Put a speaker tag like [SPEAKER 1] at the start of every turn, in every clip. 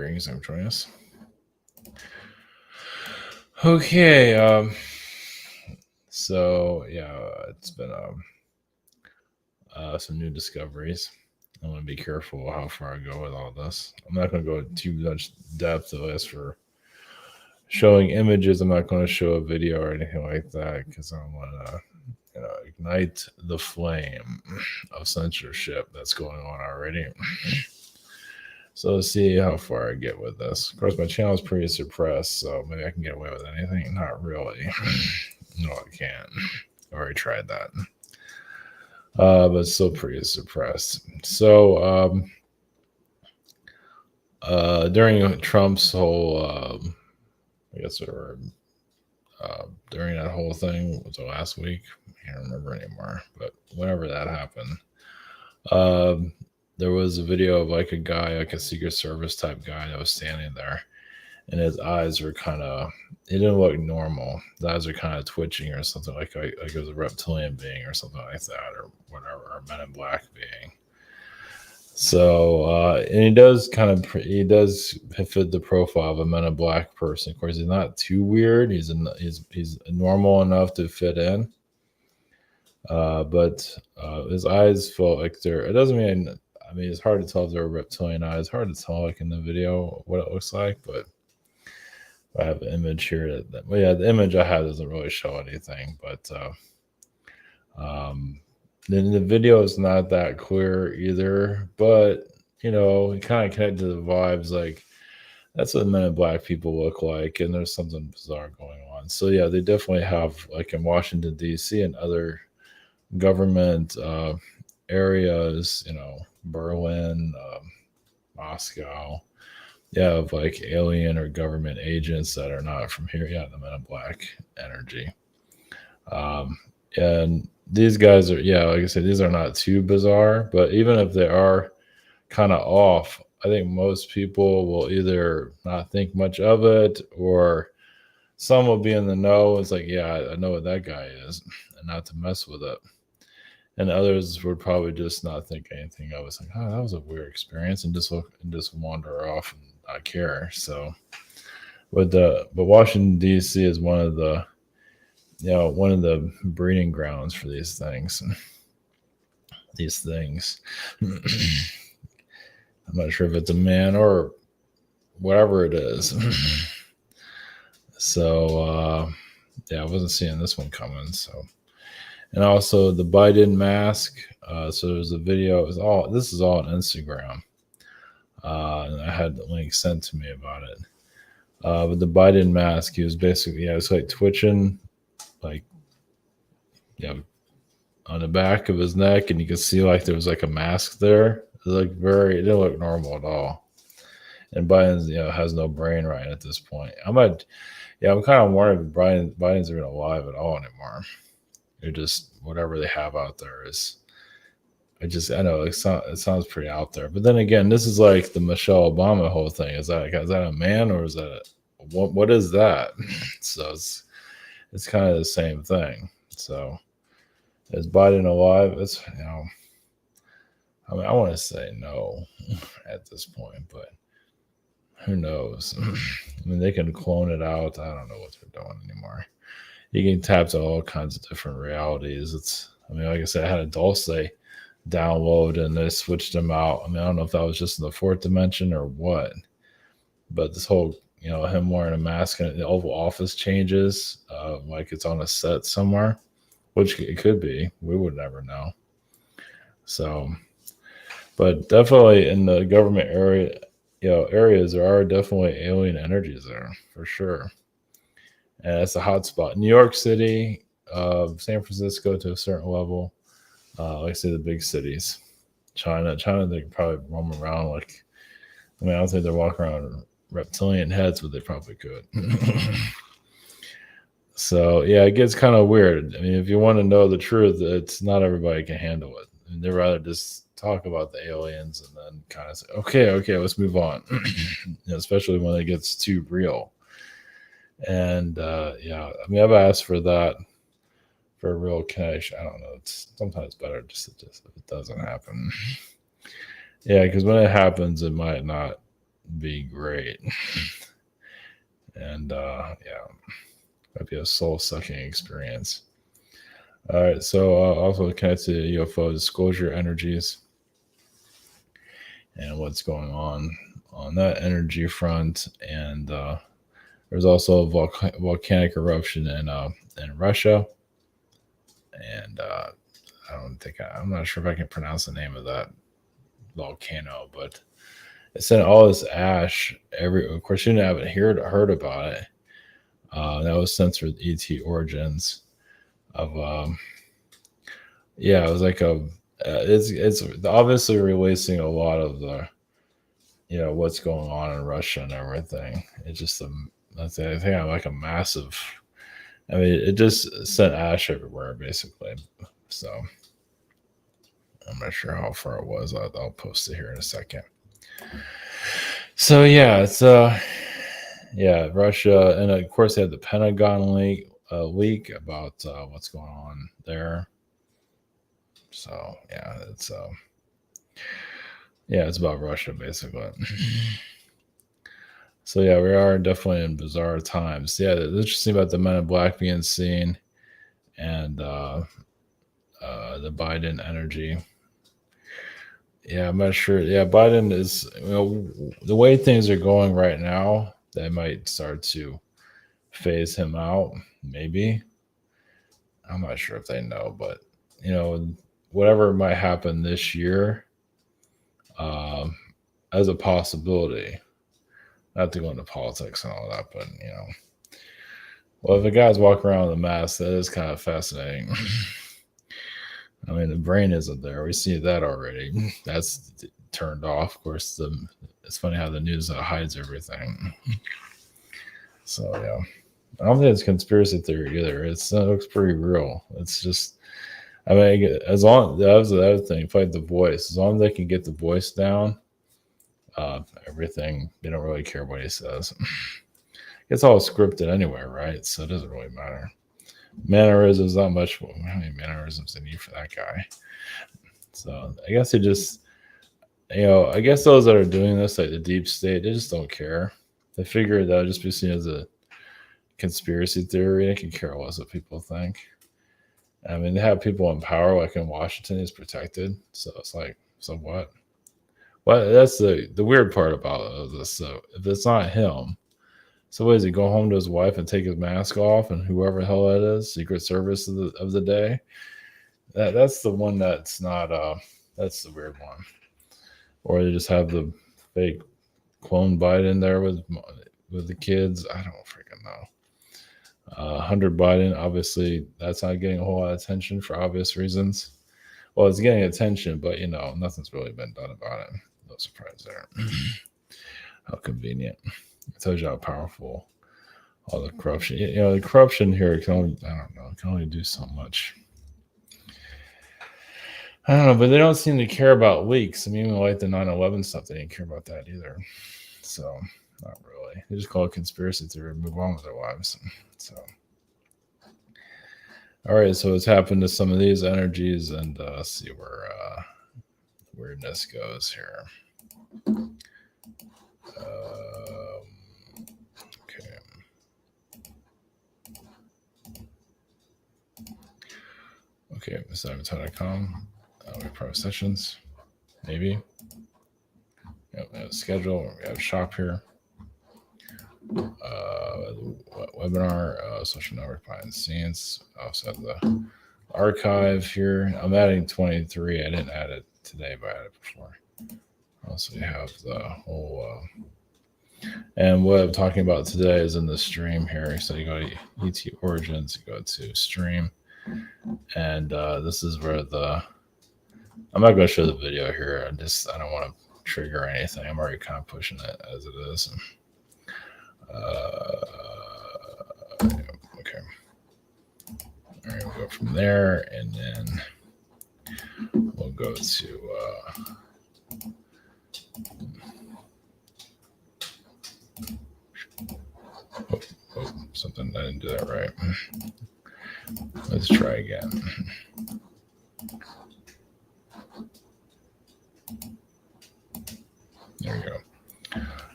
[SPEAKER 1] greetings. I'm joining us. Okay. So yeah, it's been some new discoveries. I want to be careful how far I go with all this. I'm not going to go too much depth as for showing images. I'm not going to show a video or anything like that because I don't want to, ignite the flame of censorship that's going on already. So let's see how far I get with this. Of course, my channel is pretty suppressed, so maybe I can get away with anything. Not really. No, I can't. I already tried that. But it's still pretty suppressed. So during Trump's whole, during that whole thing, was it last week? I can't remember anymore. But whenever that happened, there was a video of like a guy, like a Secret Service type guy that was standing there, and his eyes were kind of, it didn't look normal. His eyes are kind of twitching or something like it was a reptilian being or something like that, or whatever, or Men in Black being. So, and he does fit the profile of a Men in Black person. Of course, he's not too weird. He's normal enough to fit in. But his eyes felt like it doesn't mean, it's hard to tell if they're reptilian eyes. Hard to tell like in the video what it looks like, but I have an image here the image I have doesn't really show anything, but then the video is not that clear either, but it kind of connected to the vibes, like that's what Men in Black people look like, and there's something bizarre going on. So yeah, they definitely have, like in Washington DC and other government areas, Berlin, Moscow, of like alien or government agents that are not from here. Yeah, the Men in Black energy. And these guys are, like I said, these are not too bizarre, but even if they are kind of off, I think most people will either not think much of it, or some will be in the know. It's like, yeah, I know what that guy is, and not to mess with it. And others would probably just not think anything of it. It's like, oh, that was a weird experience, and just wander off and not care. So, but Washington D.C. is one of the breeding grounds for these things. I'm not sure if it's a man or whatever it is. So I wasn't seeing this one coming. So, and also the Biden mask. So there's a video. This is all on Instagram. And I had the link sent to me about it. But the Biden mask, he was basically, it's like twitching, like, on the back of his neck, and you can see like there was like a mask there. It didn't look normal at all. And Biden's, has no brain right at this point. I'm kind of wondering if Biden's even alive at all anymore. They're just, whatever they have out there is, I know it sounds pretty out there. But then again, this is like the Michelle Obama whole thing. Is that a man, or is that what is that? So it's kind of the same thing. So is Biden alive? It's, I want to say no at this point, but who knows? They can clone it out. I don't know what they're doing anymore. You can tap to all kinds of different realities. Like I said, I had a Dulce download and they switched them out. I don't know if that was just in the fourth dimension or what, but this whole, him wearing a mask and the Oval Office changes, like it's on a set somewhere, which it could be. We would never know. So, but definitely in the government areas, there are definitely alien energies there for sure. And it's a hot spot. New York City, San Francisco to a certain level. Like I say, the big cities. China, they can probably roam around like, I don't think they're walking around reptilian heads, but they probably could. So, it gets kind of weird. If you want to know the truth, it's not everybody can handle it. They'd rather just talk about the aliens and then kind of say, okay, let's move on. Especially when it gets too real. And I've asked for that, for a real connection. I don't know. It's sometimes better just if it doesn't happen. Because when it happens, it might not be great. And yeah, that'd be a soul-sucking experience. All right, so also connected to UFO disclosure energies and what's going on that energy front. And there's also a volcanic eruption in Russia. And I'm not sure if I can pronounce the name of that volcano, but it sent all this ash. Of course, you haven't heard about it. That was censored ET origins of yeah, it was like it's obviously releasing a lot of the what's going on in Russia and everything. It's just I think I'm like a massive. I mean, it just sent ash everywhere basically. So I'm not sure how far it was. I'll post it here in a second. So yeah, it's yeah, Russia, and of course they had the Pentagon leak about what's going on there. So yeah, it's about Russia basically. So yeah, we are definitely in bizarre times. Yeah, it's interesting about the Men in Black being seen, and the Biden energy. Yeah, I'm not sure. Yeah, Biden is, the way things are going right now, they might start to phase him out. Maybe. I'm not sure if they know, but whatever might happen this year, as a possibility. Not to go into politics and all that, but well, if a guy's walking around with a mask, that is kind of fascinating. I mean, the brain isn't there. We see that already. That's turned off. Of course, it's funny how the news hides everything. So yeah, I don't think it's conspiracy theory either. It looks pretty real. It's just, I mean, as long that was the other thing. Fight the voice. As long as they can get the voice down, everything, they don't really care what he says. It's all scripted anyway, right? So it doesn't really matter. Mannerisms, not much. How many mannerisms they need for that guy? So I guess they just, I guess those that are doing this, like the deep state, they just don't care. They figure that'll just be seen as a conspiracy theory. They can care less what people think. I mean, they have people in power, like in Washington, is protected. So it's like, so what? Well, that's the weird part about this. So if it's not him, so what is he, go home to his wife and take his mask off, and whoever the hell that is, Secret Service of the day? That's the one that's not. That's the weird one. Or they just have the fake clone Biden there with the kids. I don't freaking know. Hunter Biden, obviously, that's not getting a whole lot of attention for obvious reasons. Well, it's getting attention, but nothing's really been done about it. No surprise there. How convenient. It tells you how powerful all the corruption. The corruption here can only do so much. I don't know, but they don't seem to care about leaks. I mean, even like the 9/11 stuff, they didn't care about that either. So, not really. They just call it conspiracy theory and move on with their lives. So, all right. So, what's happened to some of these energies, and see where weirdness goes here. Okay. Okay, Avatar.com. We have private sessions, maybe. Yep, we have a schedule. We have a shop here. Webinar, social network behind the scenes. I also have the archive here. I'm adding 23. I didn't add it today, but I had it before. Also, you have the whole. And what I'm talking about today is in the stream here. So you go to ET Origins, you go to stream, and this is where I'm not going to show the video here. I don't want to trigger anything. I'm already kind of pushing it as it is. Okay. All right, we'll go from there, and then we'll go to. Something, I didn't do that right. Let's try again. There we go.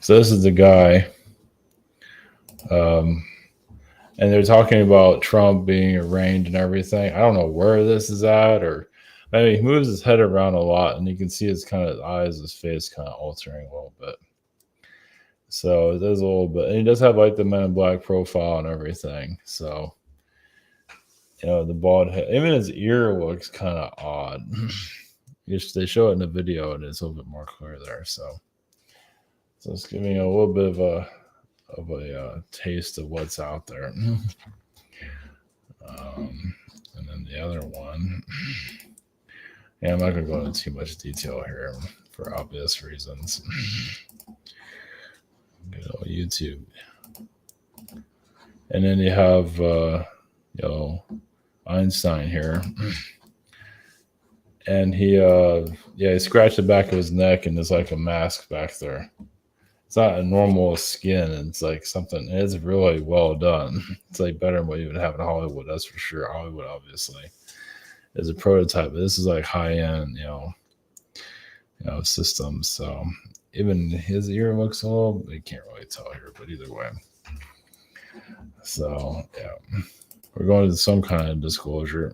[SPEAKER 1] So this is the guy. And they're talking about Trump being arraigned and everything. I don't know where this is at, or maybe he moves his head around a lot, and you can see his kind of eyes, his face kind of altering a little bit. So it does a little bit, and he does have like the Men in Black profile and everything. So the bald head, even his ear looks kind of odd. They show it in the video, and it's a little bit more clear there. So it's giving a little bit of a taste of what's out there. And then the other one, yeah, I'm not going to go into too much detail here for obvious reasons. Good old YouTube. And then you have Einstein here, and he scratched the back of his neck, and there's like a mask back there. It's not a normal skin. It's like something. It's really well done. It's like better than what you would have in Hollywood. That's for sure. Hollywood, obviously, is a prototype. But this is like high end, systems. So even his ear looks a little. You can't really tell here, but either way. So yeah, we're going to some kind of disclosure.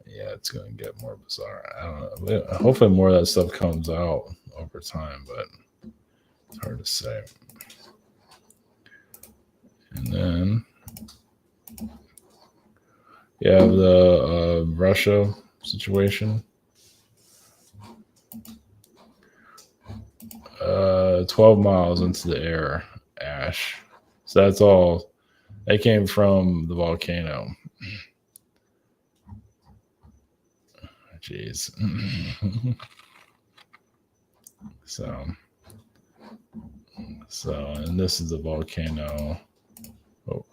[SPEAKER 1] Yeah, it's going to get more bizarre. I don't know. Hopefully, more of that stuff comes out over time, but it's hard to say. And then you have the Russia situation. 12 miles into the air, ash. So that's all. That came from the volcano. Jeez. So, and this is the volcano. Oh,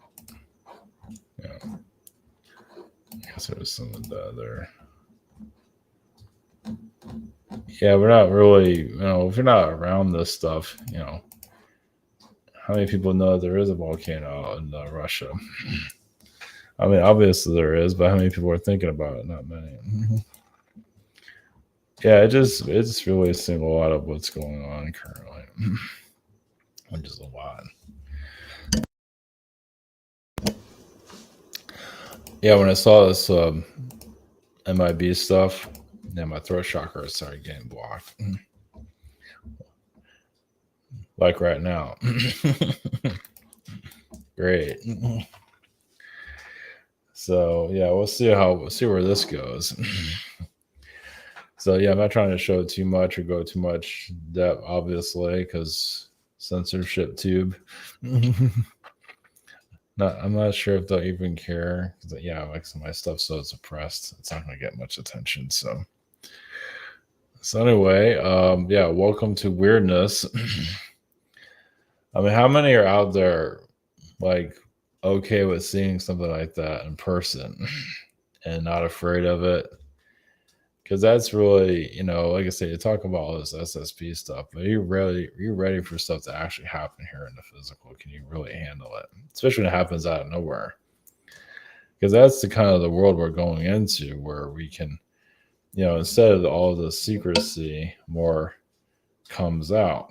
[SPEAKER 1] yeah. I guess there's some of the other. Yeah, we're not really, if you're not around this stuff, how many people know there is a volcano in Russia? I mean, obviously there is, but how many people are thinking about it? Not many. Yeah, it's really seeing a lot of what's going on currently, which is a lot. Yeah, when I saw this MIB stuff, then my throat chakra started getting blocked. Like right now. Great. So yeah, we'll see where this goes. So yeah, I'm not trying to show too much or go too much depth, obviously, because censorship tube. I'm not sure if they'll even care. Yeah, like my stuff's so suppressed, it's not going to get much attention. So anyway, welcome to weirdness. I mean, how many are out there like okay with seeing something like that in person and not afraid of it? Because that's really, like I said, you talk about all this SSP stuff, but are you ready for stuff to actually happen here in the physical? Can you really handle it? Especially when it happens out of nowhere. Because that's the kind of the world we're going into, where we can, instead of all the secrecy, more comes out.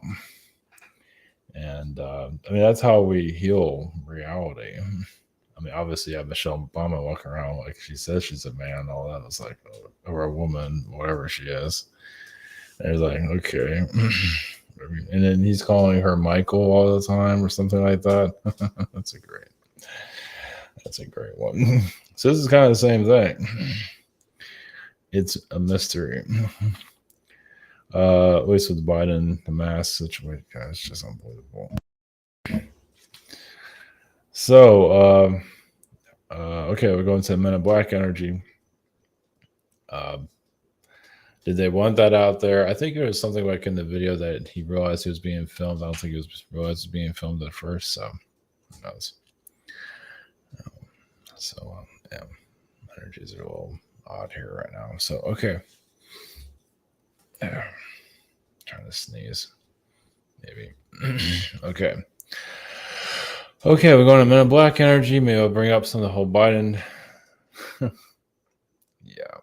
[SPEAKER 1] And I mean, that's how we heal reality. I mean, obviously, you have Michelle Obama walking around like she says she's a man, all that. It's like, or a woman, whatever she is. And it's like, okay. And then he's calling her Michael all the time or something like that. That's a great one. So this is kind of the same thing. It's a mystery. At least with Biden, the mask situation, it's just unbelievable. So, okay, we're going to Men in Black energy. Did they want that out there? I think it was something like in the video that he realized he was being filmed. I don't think he realized it was being filmed at first. So, who knows? Yeah, energies are a little odd here right now. So, okay. Trying to sneeze. Maybe. Okay. Okay, we're going to Men in Black energy. Maybe I'll bring up some of the whole Biden. Yeah.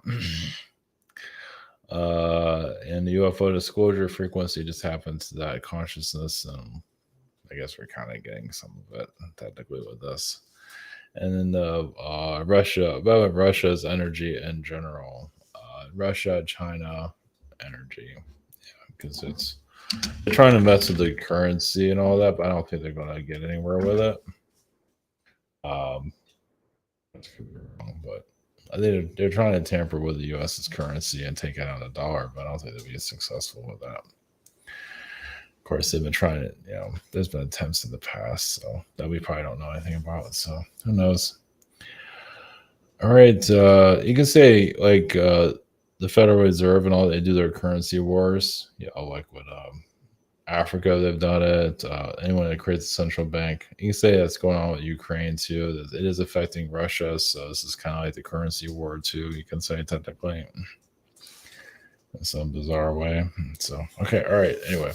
[SPEAKER 1] And the UFO disclosure frequency just happens to that consciousness. I guess we're kind of getting some of it technically with this. And then the Russia, well, Russia's energy in general, Russia, China energy, because they're trying to mess with the currency and all that, but I don't think they're going to get anywhere with it. That's could be wrong, but I think they're trying to tamper with the U.S.'s currency and take it out of the dollar, but I don't think they'll be successful with that. Of course, they've been trying to, there's been attempts in the past, so that we probably don't know anything about. So who knows? All right, you can say like the Federal Reserve and all, they do their currency wars. Like with Africa, they've done it. Anyone that creates a central bank, you can say that's going on with Ukraine too. That it is affecting Russia, so this is kind of like the currency war too. You can say technically, in some bizarre way. So okay, all right. Anyway,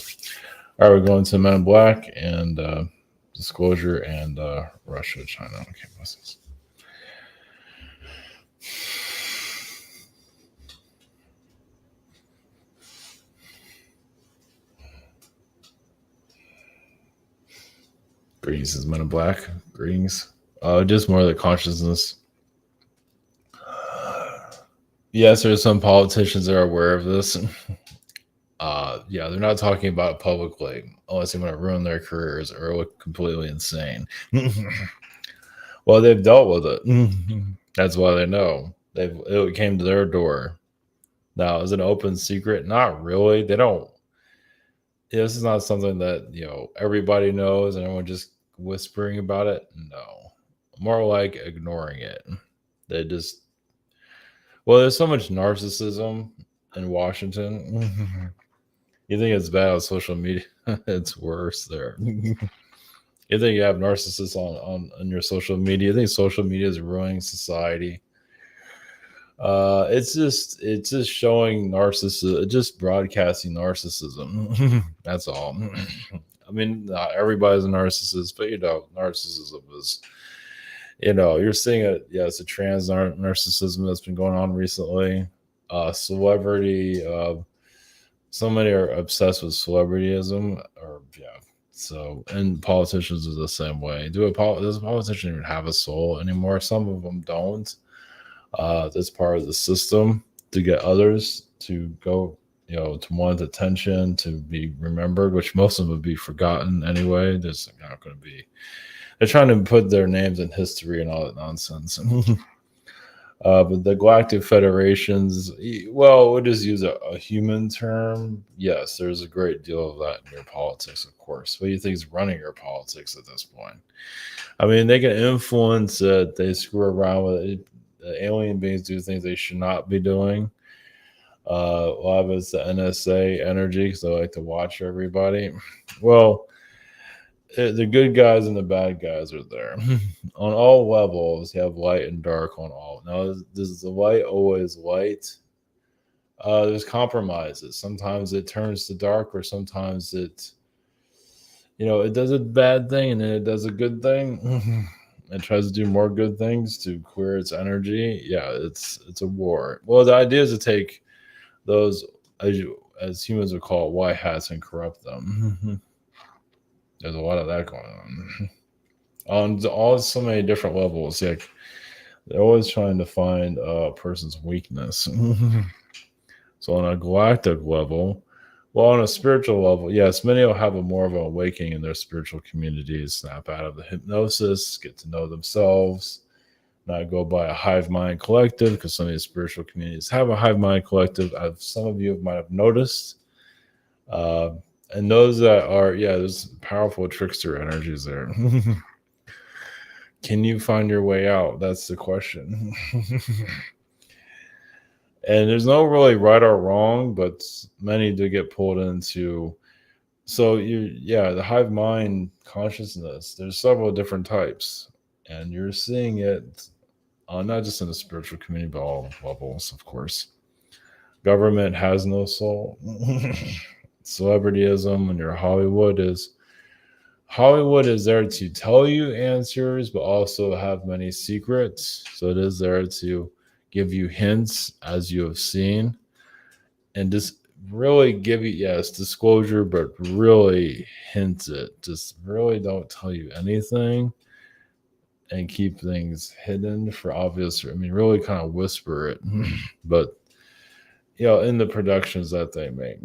[SPEAKER 1] all right, we're going to Men in Black and disclosure and Russia, China. Okay, blessings. Greetings is Men in Black. Greetings. Just more of the consciousness. Yes, there's some politicians that are aware of this. Yeah, they're not talking about it publicly unless they want to ruin their careers or look completely insane. Well, they've dealt with it. That's why they know. It came to their door. Now, is it an open secret? Not really. They don't. This is not something that everybody knows and everyone just whispering about it. No, more like ignoring it. They just there's so much narcissism in Washington. You think it's bad on social media? It's worse there. You think you have narcissists on your social media? You think social media is ruining society? It's just showing narcissism, just broadcasting narcissism. That's all. I mean, not everybody's a narcissist, but narcissism is, you're seeing it. Yeah, it's a trans narcissism that's been going on recently. Celebrity. So many are obsessed with celebrityism, So, and politicians are the same way. Does a politician even have a soul anymore? Some of them don't. That's part of the system to get others to go, to want attention, to be remembered, which most of them would be forgotten anyway. There's not going to be. They're trying to put their names in history and all that nonsense. But the galactic federations, we'll just use a human term. Yes, there's a great deal of that in your politics, of course. What do you think is running your politics at this point? I mean, they can influence it. They screw around with it. The alien beings do things they should not be doing. A lot of it's the NSA energy because they like to watch everybody. Well, the good guys and the bad guys are there on all levels. You have light and dark on all. Now, is the light always light? There's compromises. Sometimes it turns to dark, or sometimes it does a bad thing and then it does a good thing. It tries to do more good things to clear its energy. Yeah, it's a war. Well, the idea is to take those, as humans would call it, white hats and corrupt them. There's a lot of that going on so many different levels. Like they're always trying to find a person's weakness. So on a galactic level, on a spiritual level, yes, many will have more of an awakening in their spiritual communities, snap out of the hypnosis, get to know themselves, not go by a hive mind collective, because some of these spiritual communities have a hive mind collective. Some of you might have noticed. And those that are, there's powerful trickster energies there. Can you find your way out? That's the question. And there's no really right or wrong, but many do get pulled into. So the hive mind consciousness, there's several different types. And you're seeing it not just in the spiritual community, but all levels, of course. Government has no soul. Celebrityism and your Hollywood is there to tell you answers, but also have many secrets. So it is there to give you hints, as you have seen. and just really give you, yes, disclosure, but really hint it. Just really don't tell you anything and keep things hidden for obvious. I mean, really kind of whisper it, but in the productions that they make.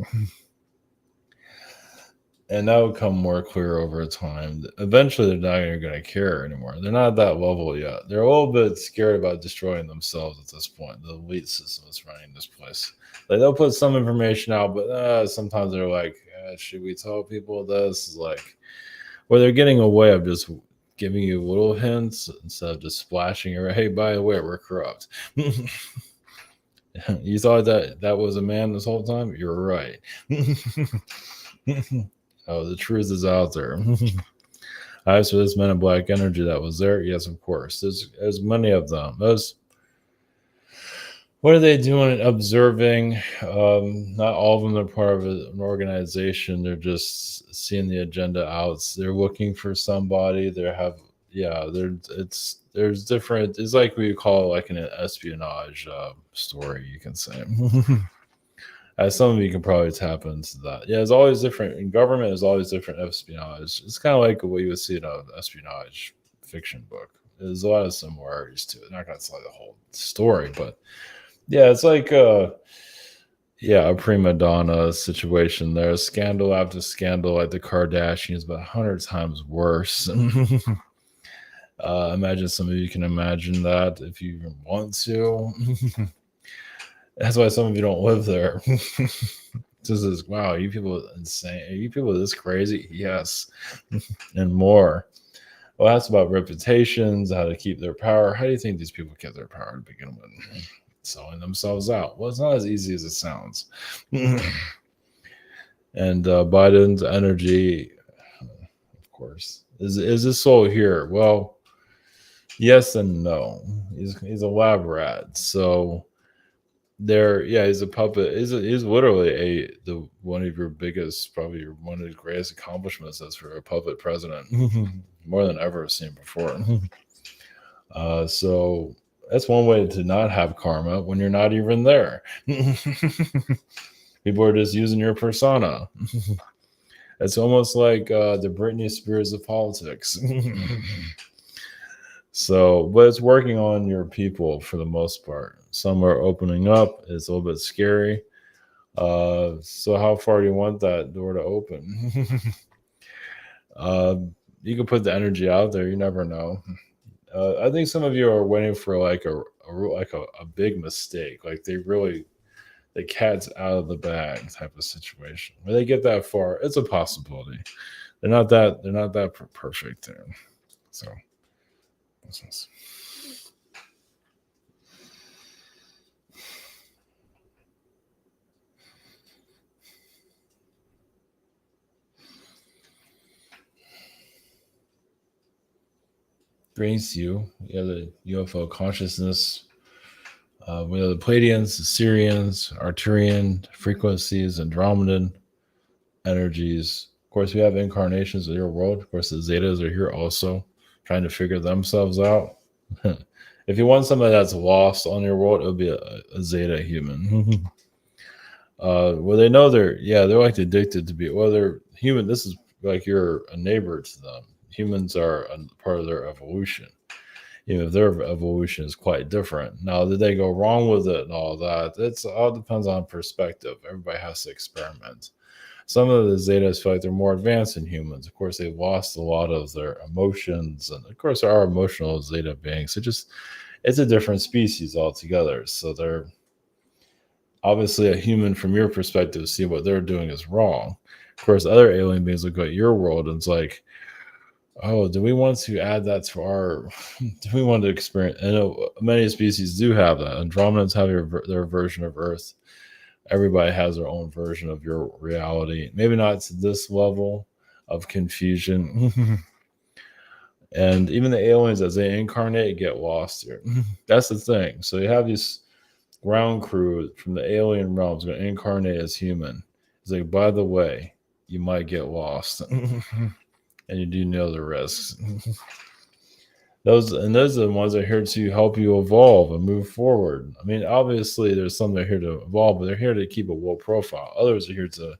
[SPEAKER 1] And that would come more clear over time. Eventually, they're not even going to care anymore. They're not at that level yet. They're a little bit scared about destroying themselves at this point. The elite system is running this place. Like, they'll put some information out, but sometimes they're like, should we tell people this? Like, where they're getting away of just giving you little hints instead of just splashing your, hey, by the way, we're corrupt. You thought that was a man this whole time? You're right. Oh, the truth is out there. As for this Men in Black energy that was there, yes, of course. There's many of them. What are they doing? Observing. Not all of them are part of an organization. They're just seeing the agenda out. They're looking for somebody. There's different. It's like we call it like an espionage story, you can say. As some of you can probably tap into that. Yeah, it's always different. In government, there's always different espionage. It's kind of like what you would see in an espionage fiction book. There's a lot of similarities to it. Not going to tell you the whole story, but yeah, it's like a prima donna situation there. Scandal after scandal, like the Kardashians, but 100 times worse. Imagine some of you can imagine that if you even want to. That's why some of you don't live there. This is, wow, you people are insane. Are you people this crazy? Yes. And more. Well, that's about reputations, how to keep their power. How do you think these people get their power to begin with? Selling themselves out. Well, it's not as easy as it sounds. And Biden's energy, of course, is his soul here? Well, yes and no. He's a lab rat. So he's a puppet. He's literally one of your biggest, probably one of the greatest accomplishments as for a puppet president, more than ever seen before. So that's one way to not have karma when you're not even there. People are just using your persona. It's almost like the Britney Spears of politics. So, but it's working on your people for the most part. Some are opening up. It's a little bit scary. So how far do you want that door to open? You can put the energy out there. You never know. I think some of you are waiting for like a big mistake. Like the cat's out of the bag type of situation. When they get that far, it's a possibility. They're not that perfect there. So. Business. Brings you. You have the UFO consciousness. We have the Pleiadians, the Syrians, Arcturian frequencies, Andromedan energies. Of course, we have incarnations of your world. Of course, the Zetas are here also, trying to figure themselves out. If you want somebody that's lost on your world, it'll be a Zeta human. Well, they know they're like addicted to be, well, they're human. This is like you're a neighbor to them. Humans are a part of their evolution. Even if their evolution is quite different. Now, did they go wrong with it and all that? It all depends on perspective. Everybody has to experiment. Some of the Zetas feel like they're more advanced than humans. Of course, they've lost a lot of their emotions. And of course, there are emotional Zeta beings. It's a different species altogether. So they're obviously a human from your perspective, see what they're doing is wrong. Of course, other alien beings look at your world and it's like, oh, do we want to add that to our, do we want to experience? I know many species do have that. Andromedans have their version of Earth. Everybody has their own version of your reality. Maybe not to this level of confusion. And even the aliens, as they incarnate, get lost here. That's the thing. So you have these ground crew from the alien realms going to incarnate as human. It's like, by the way, you might get lost. And you do know the risks. Those are the ones that are here to help you evolve and move forward. I mean, obviously, there's some that are here to evolve, but they're here to keep a low profile. Others are here to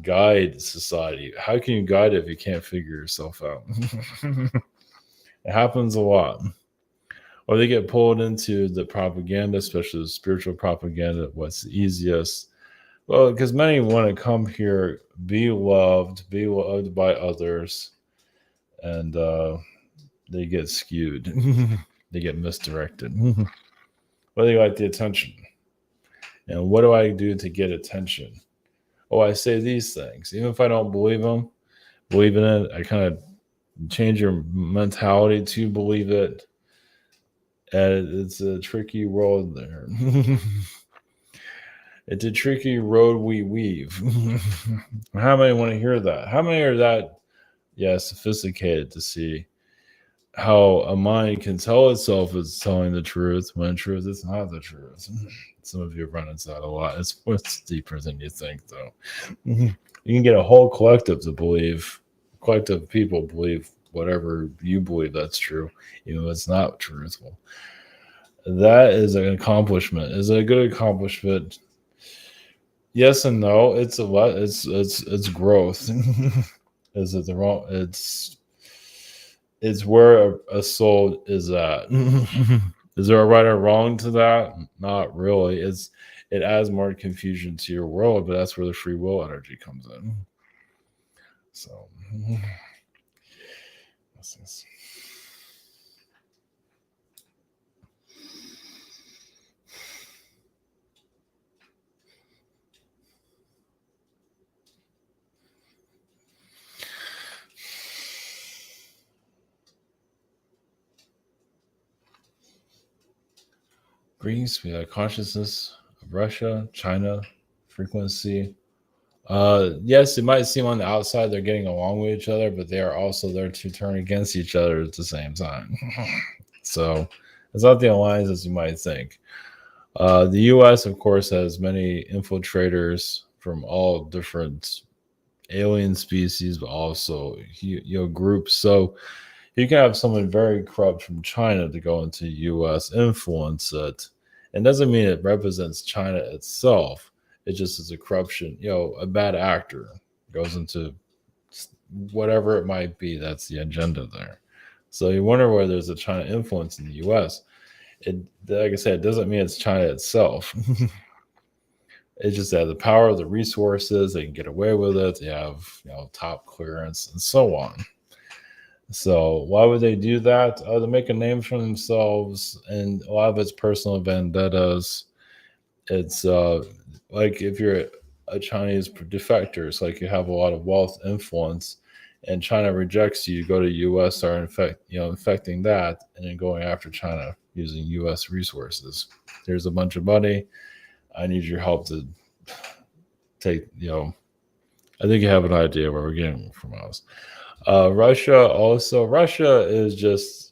[SPEAKER 1] guide society. How can you guide it if you can't figure yourself out? It happens a lot. Or they get pulled into the propaganda, especially the spiritual propaganda. What's the easiest? Well, because many want to come here, be loved by others, and they get skewed. They get misdirected. But they like the attention. And what do I do to get attention? Oh, I say these things. Even if I don't believe in it, I kind of change your mentality to believe it. And it's a tricky road there. It's a tricky road we weave. How many want to hear that? How many are that, sophisticated to see how a mind can tell itself it's telling the truth when in truth it's not the truth? Some of you run into that a lot. It's deeper than you think, though. You can get a whole collective collective people believe whatever you believe that's true, even if it's not truthful. That is an accomplishment. Is it a good accomplishment? Yes and no. It's a lot. It's growth. Is it the wrong? It's where a soul is at. Is there a right or wrong to that? Not really. It adds more confusion to your world, but that's where the free will energy comes in. So, this is. Greece, we have consciousness of Russia, China, frequency. Yes, it might seem on the outside they're getting along with each other, but they are also there to turn against each other at the same time. So it's not the alliance as you might think. The U.S., of course, has many infiltrators from all different alien species, but also groups. So you can have someone very corrupt from China to go into U.S. influence it. It doesn't mean it represents China itself. It just is a corruption. A bad actor goes into whatever it might be. That's the agenda there. So you wonder where there's a China influence in the U.S. Like I said, it doesn't mean it's China itself. It's just that the power, the resources, they can get away with it. They have top clearance and so on. So why would they do that? To make a name for themselves, and a lot of it's personal vendettas. It's like if you're a Chinese defector, it's like you have a lot of wealth, influence, and China rejects you. You go to U.S., start infecting that, and then going after China using U.S. resources. There's a bunch of money. I need your help to take. I think you have an idea where we're getting from us. Russia is just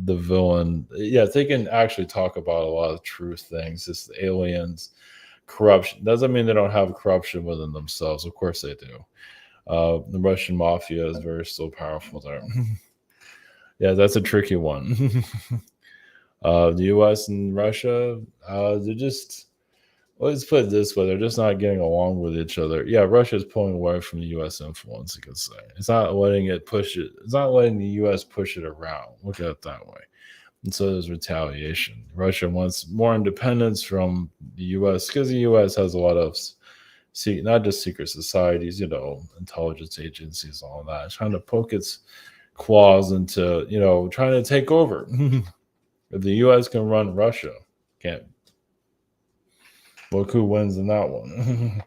[SPEAKER 1] the villain. Yeah, they can actually talk about a lot of truth things. It's the aliens, corruption. Doesn't mean they don't have corruption within themselves. Of course they do. The Russian mafia is very still powerful there. Yeah, that's a tricky one. The U.S. and Russia, they're just. Let's put it this way: they're just not getting along with each other. Yeah, Russia's pulling away from the U.S. influence. You could say it's not letting it push it. It's not letting the U.S. push it around. Look at it that way. And so there's retaliation. Russia wants more independence from the U.S. because the U.S. has a lot of, not just secret societies, intelligence agencies, all that, it's trying to poke its claws into, trying to take over. If the U.S. can run Russia, can't. Look who wins in that one.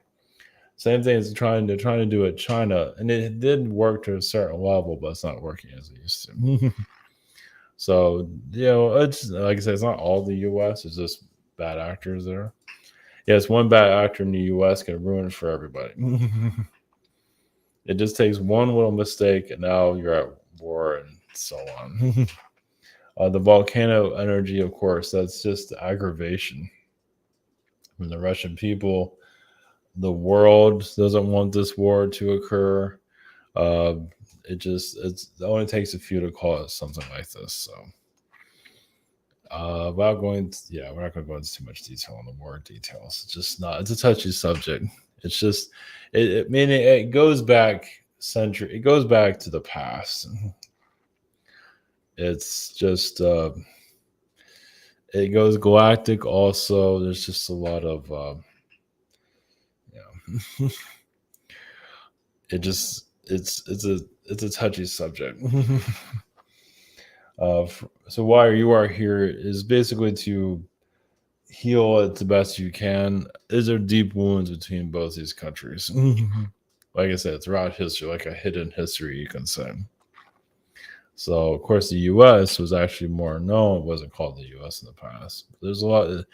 [SPEAKER 1] Same thing as trying to do it China, and it did work to a certain level, but it's not working as it used to. So it's like I said, it's not all the U.S. It's just bad actors there. Yes, one bad actor in the U.S. can ruin it for everybody. It just takes one little mistake, and now you're at war and so on. The volcano energy, of course, that's just aggravation. From the Russian people, the world doesn't want this war to occur. it only takes a few to call it something like this. So without going we're not going to go into too much detail on the war details. It's just not, it's a touchy subject. It's just meaning it goes back it goes back to the past. It's just it goes galactic also. There's just a lot of it just it's a touchy subject. So why you are here is basically to heal it the best you can. Is there deep wounds between both these countries? Like I said, throughout history, like a hidden history, you can say. So, of course, the U.S. was actually more known. It wasn't called the U.S. in the past. There's a lot,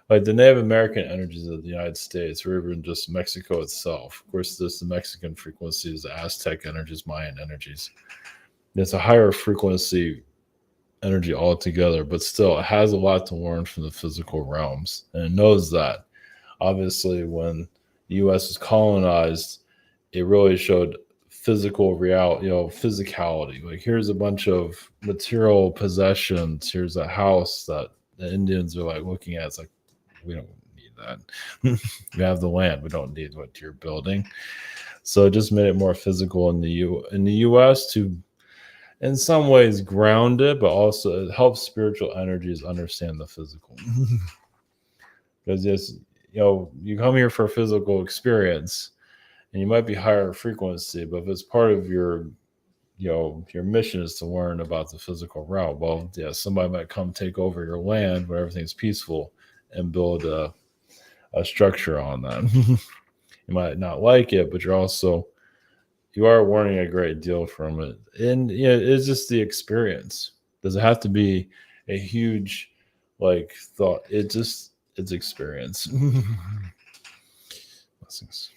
[SPEAKER 1] like the Native American energies of the United States, or even just Mexico itself. Of course, there's the Mexican frequencies, the Aztec energies, Mayan energies. It's a higher frequency energy altogether, but still, it has a lot to learn from the physical realms, and it knows that. Obviously, when the U.S. was colonized, it really showed physical reality, physicality. Like, here's a bunch of material possessions. Here's a house that the Indians are like looking at. It's like, we don't need that. We have the land. We don't need what you're building. So it just made it more physical in the U.S. to, in some ways, ground it, but also it helps spiritual energies understand the physical. Because you come here for a physical experience, and you might be higher frequency, but if it's part of your mission is to learn about the physical realm, well, yeah, somebody might come take over your land where everything's peaceful and build a structure on that. You might not like it, but you are learning a great deal from it. And it's just the experience. Does it have to be a huge thought? It's experience. Blessings.